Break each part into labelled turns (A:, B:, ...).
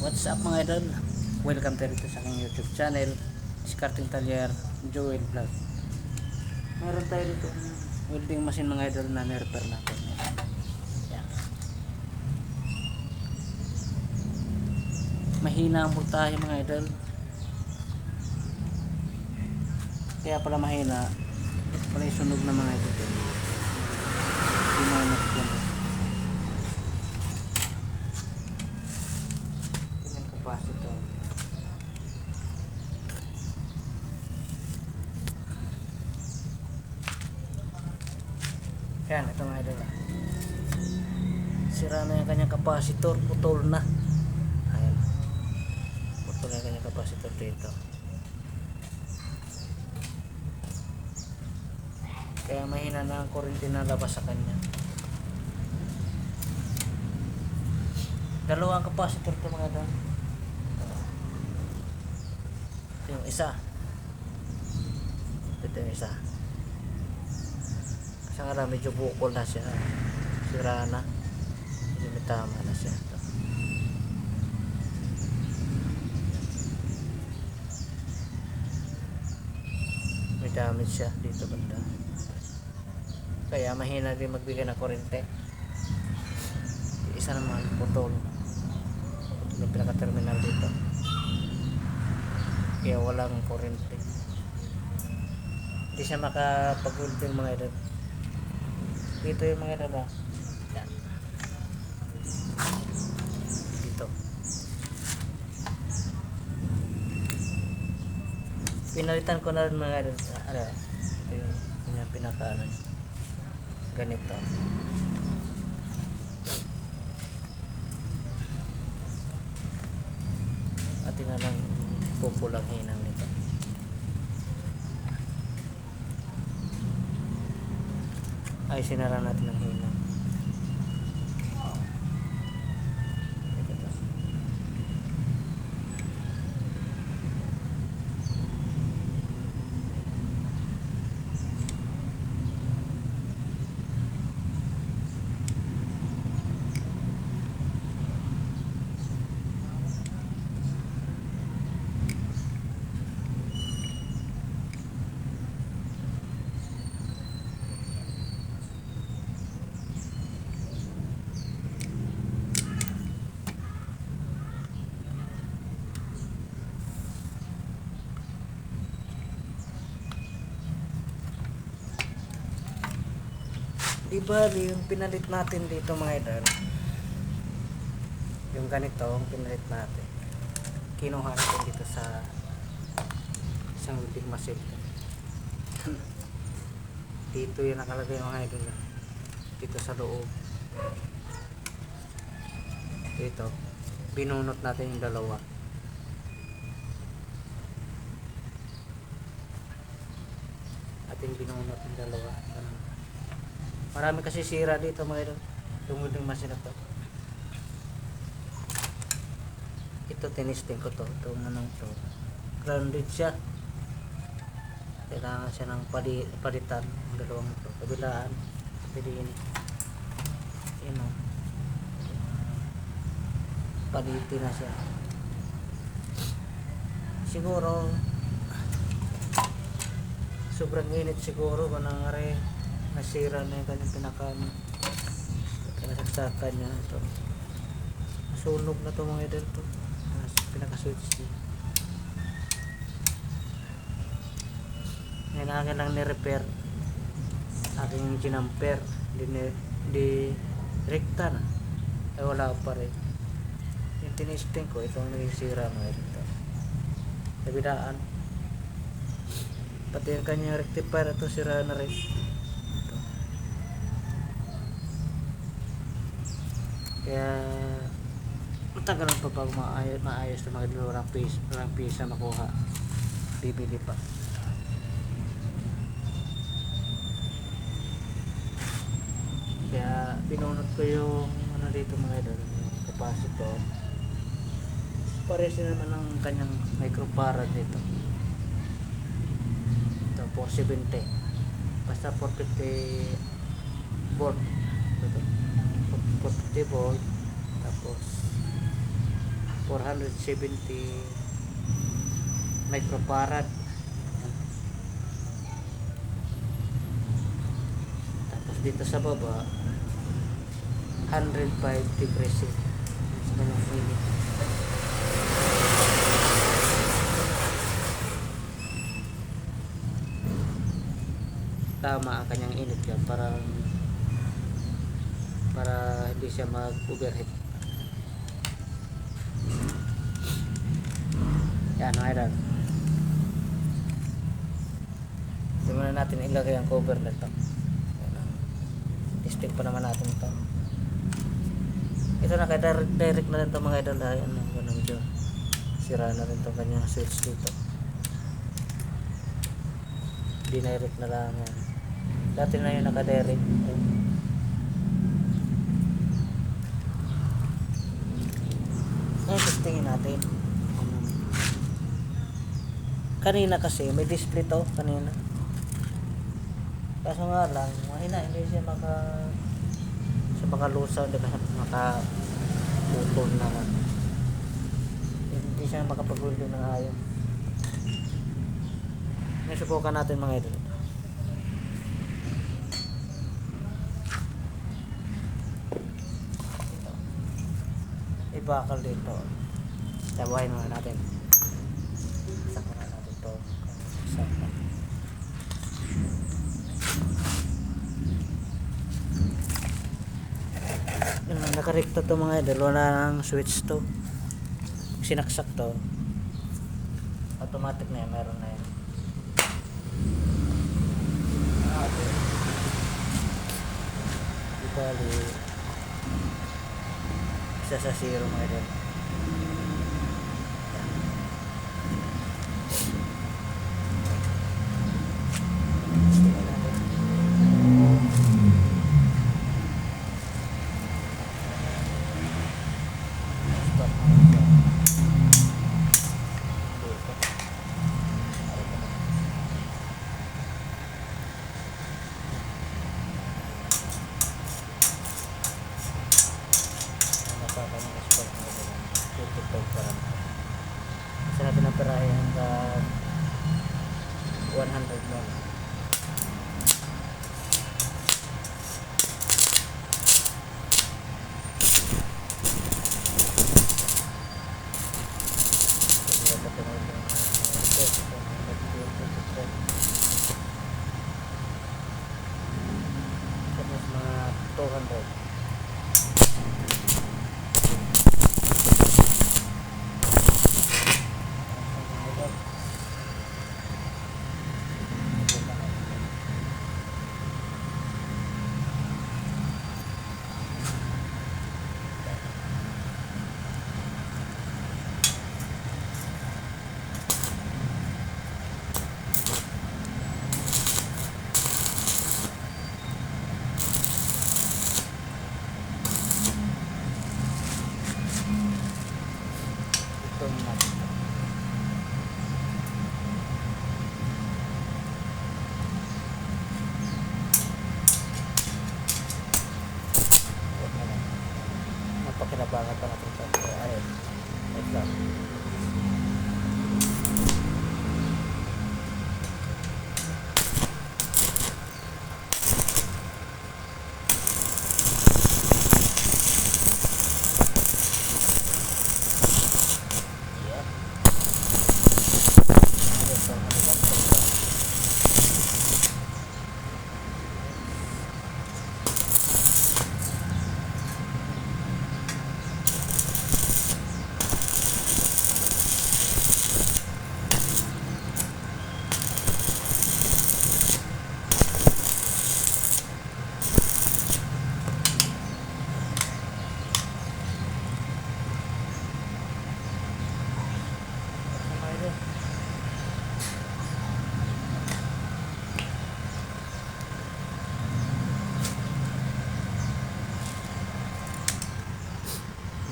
A: What's up mga idol? Welcome to rito sa aking YouTube channel, Discarding Talyer Joel Vlog. Meron tayo dito welding machine mga idol na ni-repair natin. Yan. Mahina ang voltahe mga idol. Kaya pala mahina, pala yung sunog na mga idol. Pinanap ko na. Yan ang capacitor. Yan, ito mga idol. Sira na yung kanyang capacitor, putol na. Ayan. Putol na yung kanyang capacitor dito. Kaya mahina na ang kurente na labas sa kanya. Dalawang capacitor ito mga idol. Ito yung isa. Ito yung isa. Kasi nga medyo bukol na siya. Sira na. Hindi may tama na siya. Ito. May damage siya dito banda. Kaya mahina din magbigay ng kurente. Isa naman putol. May pinaka-terminal dito. Kaya walang kurente. Hindi siya makapag-welding mga idol. Dito yung mga idol. Yan. Dito. Pinalitan ko na rin mga idol. Ito yung pinaka ganito. Atin na lang pupulang hinang nito. Ay, sinara natin ang hinang. Diba yung pinalit natin dito mga idol, yung ganito ang pinalit natin, kinuha natin dito sa isang welding machine. Dito yung nakalagay mga idol, dito sa loob. Dito binunot natin yung dalawa. Ating binunot yung dalawa. Marami kasi sira dito mga idol, yung welding machine na to. Ito tinisting ko to, itong anong to, grounded siya. Kailangan siya ng palitan ang dalawang ito, kabilaan, piliin. Yun o, palitin na siya. Siguro sobrang init siguro ba nangyari, nasira na yung kanyang pinasaksakan niya. Ito sunog na to mga idol, to pinaka-switch niya. Ngayon akin lang ni-repair, aking ginamper, di rekta na, ay wala pa rin. Yung tinisting ko, itong nagsira mga idol, kabilaan. Pati yung kanyang rectifier ito sira na rin. Kaya matagal pa bago maayos na mga walang pisa makuha, bibili pa. Kaya pinunot ko yung ano dito mga idol, yung capacitor. Pares naman ang kanyang microfarad dito. Ito 470, basta 450 volt. Ito 450 volt, tapos 470 microfarad. Tapos dito sa baba 105 degrees C. Ganun init. Tama ang kanyang init yan para hindi siya mag-overheat. Yan mga idol. Simulan natin ilagay ang cover nito. Testing pa naman natin ito. Ito na kaya direct na rin ito mga idol. Ayan, medyo sira na rin ito kanyang switch dito. Dinirect na lang yan. Dati na yung nakadirect. Ngayon testingin natin. Kanina kasi may display to kanina. Kaso nga lang mahina, hindi siya makalusaw, hindi siya makaputol naman. Hindi siya makapag-hold ng ayos. Ngayon subukan natin mga idol. Ibakal dito. Tabuhayin muna natin. Sakot na natin ito. Sakot. Nakarekta to mga idol. Wala nang switch to. Sinaksak to. Automatic na yan. Meron na yan. Bali isa sa zero mga idol. Isa natin ang perahe hanggang 100 lang. Tapos mga 200. Napakinabangan pa natin ito. Ayun. Wait lang.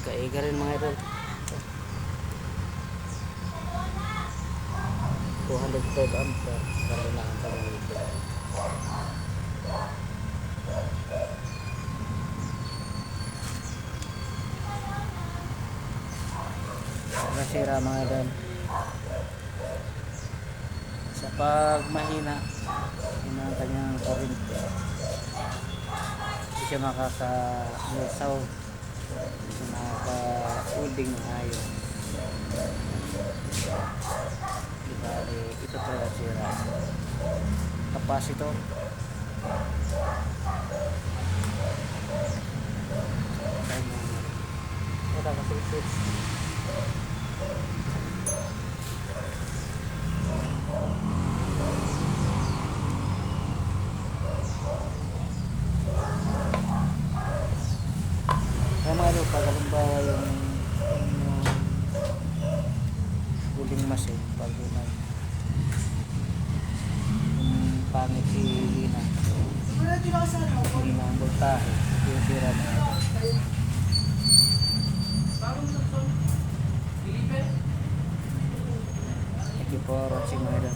A: Kaiga rin mga idol. 212 ampere. Kaya na ang pag-ibig. nasira mga idol. Sa pag mahina yung mga kanyang kurente, hindi siya makaka-lusaw, hindi siya makaka-holding ng ayos. Diba, ito talaga sira. Capacitor. Wala kasi switch. Kaya mga idol, pag halimbawa yung huling machine, pag yung pangit si Lina, hindi na ang voltahe, yung sira na ito. Thank you for watching mga idol.